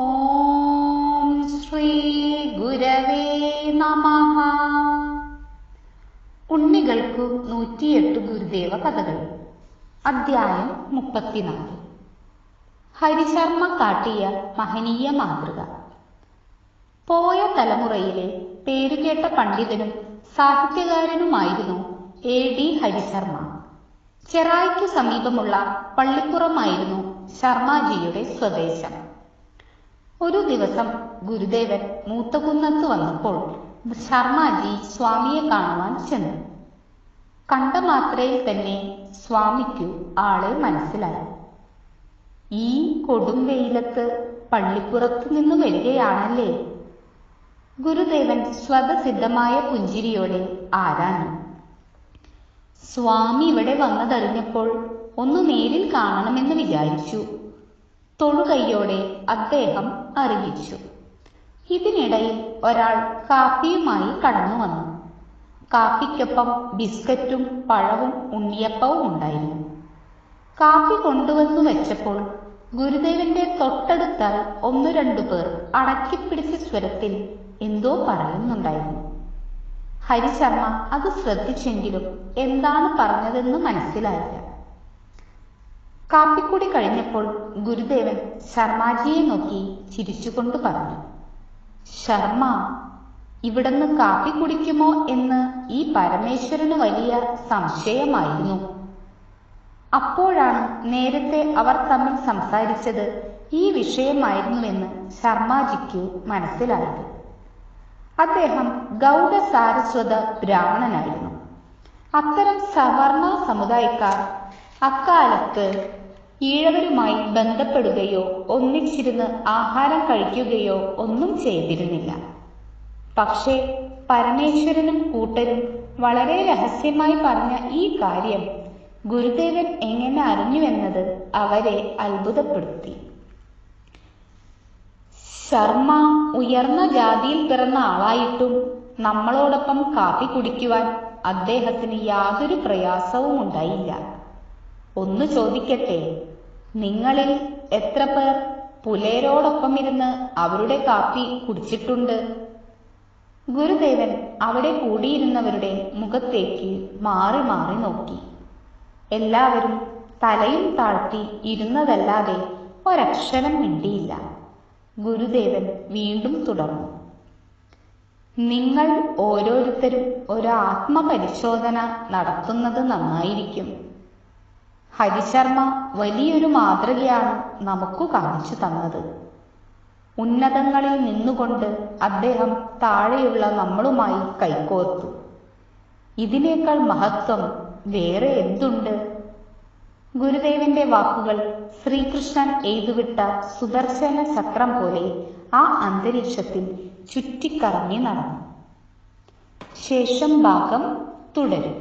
ഓം ശ്രീ ഗുരവേ നമഃ. ഉണ്ണികൾക്കു 108 ഗുരുദേവ കഥകൾ. അധ്യായം 34. ഹരിശർമ്മ കാട്ടിയ മഹനീയ മാതൃക. പോയ തലമുറയിലെ പേരുകേട്ട പണ്ഡിതനും സാഹിത്യകാരനുമായിരുന്നു A.D. ഹരിശർമ്മ. ചെറായിക്കു സമീപമുള്ള പള്ളിപ്പുറമായിരുന്നു ശർമാജിയുടെ സ്വദേശം. ഒരു ദിവസം ഗുരുദേവൻ മൂത്തകുന്നത്ത് വന്നപ്പോൾ ശർമാജി സ്വാമിയെ കാണുവാൻ ചെന്നു. കണ്ട മാത്രയിൽ തന്നെ സ്വാമിക്കു ആളെ മനസ്സിലായി. ഈ കൊടും വെയിലത്ത് പള്ളിപ്പുറത്തു നിന്ന് വരികയാണല്ലേ? ഗുരുദേവൻ സ്വതസിദ്ധമായ പുഞ്ചിരിയോടെ ആരാഞ്ഞു. സ്വാമി ഇവിടെ വന്നതറിഞ്ഞപ്പോൾ ഒന്ന് നേരിൽ കാണണമെന്ന് വിചാരിച്ചു. തൊഴുകൈയോടെ അദ്ദേഹം അറിയിച്ചു. ഇതിനിടയിൽ ഒരാൾ കാപ്പിയുമായി കടന്നു വന്നു. കാപ്പിക്കൊപ്പം ബിസ്ക്കറ്റും പഴവും ഉണ്ണിയപ്പവും ഉണ്ടായിരുന്നു. കാപ്പി കൊണ്ടുവന്നു വെച്ചപ്പോൾ ഗുരുദേവന്റെ തൊട്ടടുത്തായി 1-2 പേർ അടക്കിപ്പിടിച്ച സ്വരത്തിൽ എന്തോ പറയുന്നുണ്ടായിരുന്നു. ഹരിശർമ്മ അത് ശ്രദ്ധിച്ചെങ്കിലും എന്താണ് പറഞ്ഞതെന്ന് മനസ്സിലായില്ല. കാപ്പിക്കുടി കഴിഞ്ഞപ്പോൾ ഗുരുദേവൻ ശർമാജിയെ നോക്കി ചിരിച്ചുകൊണ്ട് പറഞ്ഞു, ശർമ്മ, ഇവിടുന്ന് കാപ്പി കുടിക്കുമോ എന്ന് ഈ പരമേശ്വരന് വലിയ സംശയമായിരുന്നു. അപ്പോഴാണ് നേരത്തെ അവർ തമ്മിൽ സംസാരിച്ചത് ഈ വിഷയമായിരുന്നുവെന്ന് ശർമാജിക്ക് മനസ്സിലായത്. അദ്ദേഹം ഗൗഡ സാരസ്വത ബ്രാഹ്മണനായിരുന്നു. അത്തരം സവർണ സമുദായക്കാർ അക്കാലത്ത് ഈഴവരുമായി ബന്ധപ്പെടുകയോ ഒന്നിച്ചിരുന്ന് ആഹാരം കഴിക്കുകയോ ഒന്നും ചെയ്തിരുന്നില്ല. പക്ഷേ പരമേശ്വരനും കൂട്ടരും വളരെ രഹസ്യമായി പറഞ്ഞ ഈ കാര്യം ഗുരുദേവൻ എങ്ങനെ അറിഞ്ഞുവെന്നത് അവരെ അത്ഭുതപ്പെടുത്തി. ശർമ്മ ഉയർന്ന ജാതിയിൽ പിറന്ന ആളായിട്ടും നമ്മളോടൊപ്പം കാപ്പി കുടിക്കുവാൻ അദ്ദേഹത്തിന് യാതൊരു പ്രയാസവും ഉണ്ടായില്ല. ഒന്ന് ചോദിക്കട്ടെ, നിങ്ങളിൽ എത്ര പേർ പുലയരോടൊപ്പം ഇരുന്ന് അവരുടെ കാപ്പി കുടിച്ചിട്ടുണ്ട്? ഗുരുദേവൻ അവിടെ കൂടിയിരുന്നവരുടെ മുഖത്തേക്ക് മാറി മാറി നോക്കി. എല്ലാവരും തലയും താഴ്ത്തി ഇരുന്നതല്ലാതെ ഒരക്ഷരം മിണ്ടിയില്ല. ഗുരുദേവൻ വീണ്ടും തുടർന്നു, നിങ്ങൾ ഓരോരുത്തരും ഒരു ആത്മപരിശോധന നടത്തുന്നത് നന്നായിരിക്കും. ഹരിശർമ്മ വലിയൊരു മാതൃകയാണ് നമുക്ക് കാണിച്ചു തന്നത്. ഉന്നതങ്ങളിൽ നിന്നുകൊണ്ട് അദ്ദേഹം താഴെയുള്ള നമ്മളുമായി കൈകോർത്തു. ഇതിനേക്കാൾ മഹത്വം വേറെ എന്തുണ്ട്? ഗുരുദേവന്റെ വാക്കുകൾ ശ്രീകൃഷ്ണൻ എഴുതുവിട്ട സുദർശന ചക്രം പോലെ ആ അന്തരീക്ഷത്തിൽ ചുറ്റിക്കറങ്ങി നടന്നു. ശേഷം ഭാഗം തുടരും.